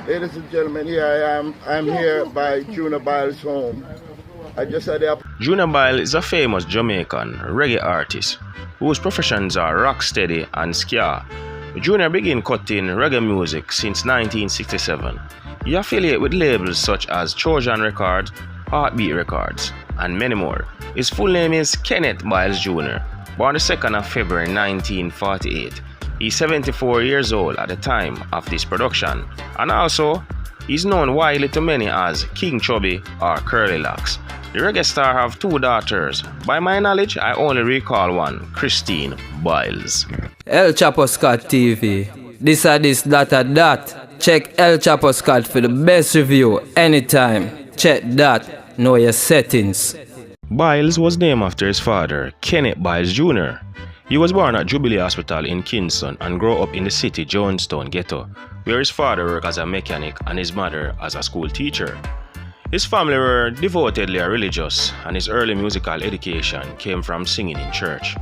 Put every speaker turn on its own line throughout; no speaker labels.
Ladies and gentlemen, here I am. I'm here by Junior Byles' home. I just had the
Junior Byles is a famous Jamaican reggae artist whose professions are rocksteady and ska. Junior began cutting reggae music since 1967. He affiliates with labels such as Trojan Records, Heartbeat Records, and many more. His full name is Kenneth Byles Jr., born the 2nd of February 1948. He's 74 years old at the time of this production, and also he's known widely to many as King Chubby or Curly Locks. The reggae star have 2 daughters. By my knowledge, I only recall one, Christine Byles.
El Chapo Scott TV. This, that. Check El Chapo Scott for the best review anytime. Check that. Know your settings.
Byles was named after his father, Kenneth Byles Jr. He was born at Jubilee Hospital in Kingston and grew up in the city Jonestown ghetto, where his father worked as a mechanic and his mother as a school teacher. His family were devotedly religious, and his early musical education came from singing in church.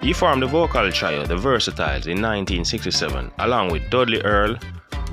He formed the vocal trio The Versatiles in 1967, along with Dudley Earl,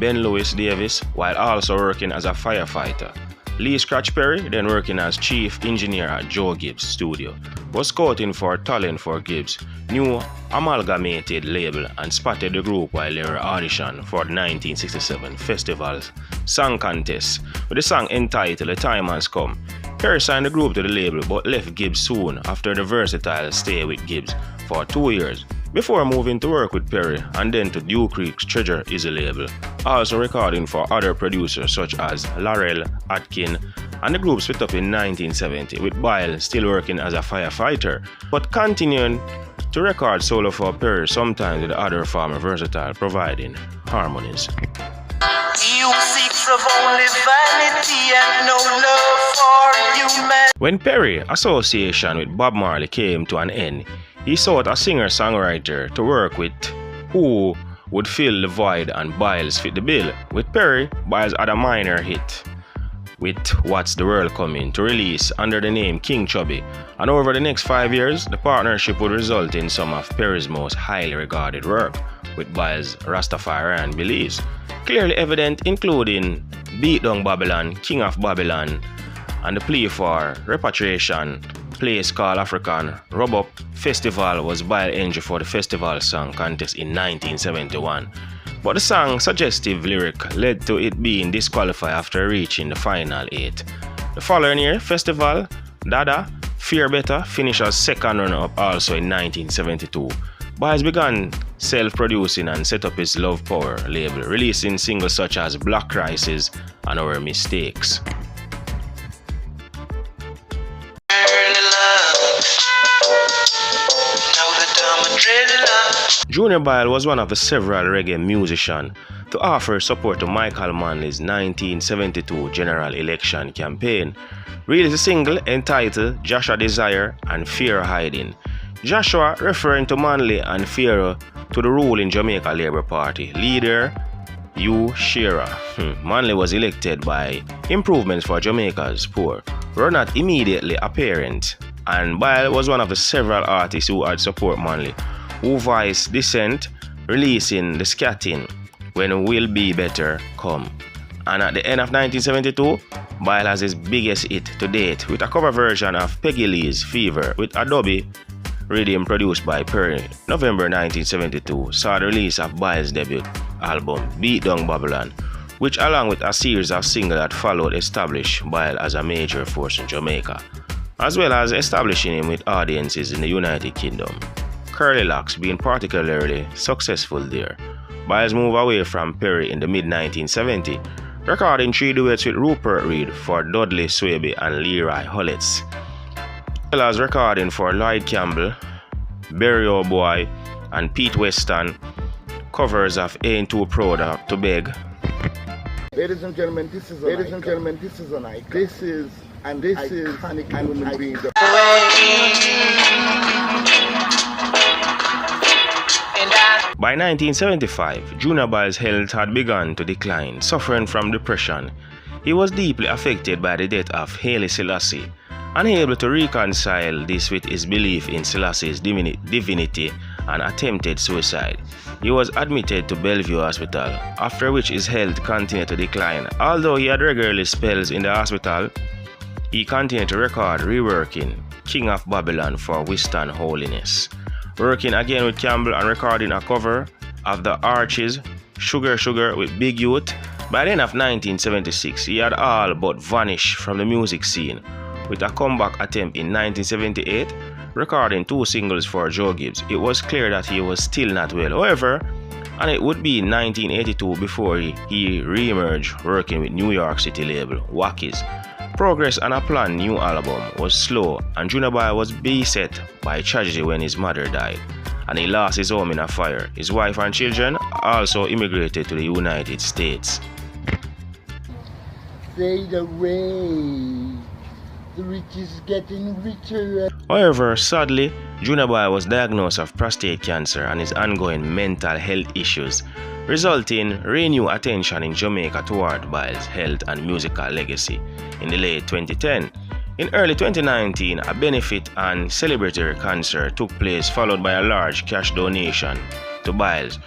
Ben Lewis Davis, while also working as a firefighter. Lee Scratch Perry, then working as chief engineer at Joe Gibbs' studio, was scouting for talent for Gibbs' new amalgamated label and spotted the group while they were auditioning for the 1967 festival's song contest with the song entitled The Time Has Come. Perry signed the group to the label but left Gibbs soon after the Versatiles stayed with Gibbs for 2 years, before moving to work with Perry and then to Dew Creek's Treasure Easy label, also recording for other producers such as Laurel, Atkin, and the group split up in 1970 with Byles still working as a firefighter, but continuing to record solo for Perry, sometimes with the other former Versatile providing harmonies. When Perry's association with Bob Marley came to an end, he sought a singer-songwriter to work with who would fill the void, and Byles fit the bill. With Perry, Byles had a minor hit with What's the World Coming to release under the name King Chubby, and over the next 5 years, the partnership would result in some of Perry's most highly regarded work, with Byles' Rastafarian beliefs clearly evident, including Beat Down Babylon, King of Babylon, and the plea for repatriation. Place called African Rub Up Festival was Byles' entry for the festival song contest in 1971. But the song's suggestive lyric led to it being disqualified after reaching the final 8. The following year, Festival, Dada, Fear Better finished as second runner-up also in 1972. Byles began self-producing and set up his Love Power label, releasing singles such as Black Crisis and Our Mistakes. Junior Byles was one of the several reggae musicians to offer support to Michael Manley's 1972 general election campaign, released a single entitled Joshua Desire and Fear Hiding. Joshua referring to Manley and Fear to the ruling Jamaica Labour Party leader Hugh Shearer. Manley was elected by improvements for Jamaica's poor were not immediately apparent, and Byles was one of the several artists who had support Manley, who voiced dissent, releasing the scatting When Will Be Better Come. And at the end of 1972, Byles has his biggest hit to date with a cover version of Peggy Lee's Fever with Adobe rhythm produced by Perry. November 1972 saw the release of Byles' debut album Beat Down Babylon, which along with a series of singles that followed established Byles as a major force in Jamaica, as well as establishing him with audiences in the United Kingdom. Curly Locks being particularly successful there. Byles moved away from Perry in the mid-1970s, recording 3 duets with Rupert Reed for Dudley Swaby and Leroy Hollets, as well as recording for Lloyd Campbell, Barry Boy, and Pete Weston covers of Ain't Too Proud to Beg.
Ladies and gentlemen, this is an icon. This is iconic human being.
By 1975, Junior Byles' health had begun to decline, suffering from depression. He was deeply affected by the death of Haile Selassie, unable to reconcile this with his belief in Selassie's divinity and attempted suicide. He was admitted to Bellevue Hospital, after which his health continued to decline. Although he had regularly spells in the hospital, he continued to record reworking King of Babylon for Western Holiness, working again with Campbell and recording a cover of the Archies' Sugar Sugar with Big Youth. By the end of 1976, he had all but vanished from the music scene, with a comeback attempt in 1978, recording 2 singles for Joe Gibbs. It was clear that he was still not well, however, and it would be in 1982 before he re-emerged working with New York City label Wackies. Progress on a planned new album was slow, and Junior Byles was beset by tragedy when his mother died, and he lost his home in a fire. His wife and children also immigrated to the United States.
Fade away. The rich is getting richer.
However, sadly, Junior Byles was diagnosed with prostate cancer and his ongoing mental health issues, resulting in renewed attention in Jamaica toward Byles' health and musical legacy. In the late 2010, in early 2019, a benefit and celebratory concert took place, followed by a large cash donation to Byles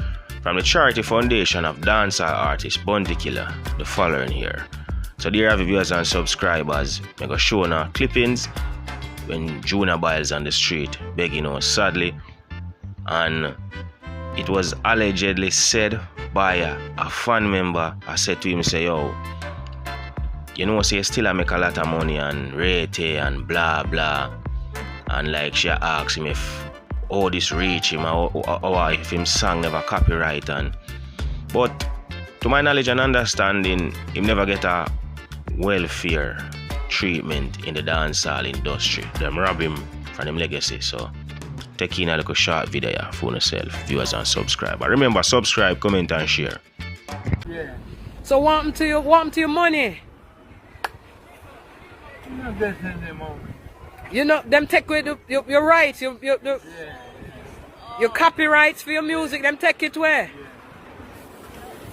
from the charity foundation of dancehall artist Bounty Killer the following year. So there have viewers and subscribers, I go show now clippings when Junior Byles on the street begging us, sadly, and it was allegedly said by a fan member. I said to him, say, yo, you know, say still I make a lot of money and rate and blah blah, and like she asked him if all this reach him or if him song never copyright, and but to my knowledge and understanding, him never get a welfare treatment in the dancehall industry. Them rob him from him legacy. So take in a little short video for yourself, viewers and subscribers. Remember, subscribe, comment and share.
Yeah.
So what happened to your money?
I'm not getting them money.
You know, them take away your rights, your copyrights for your music, them take it where?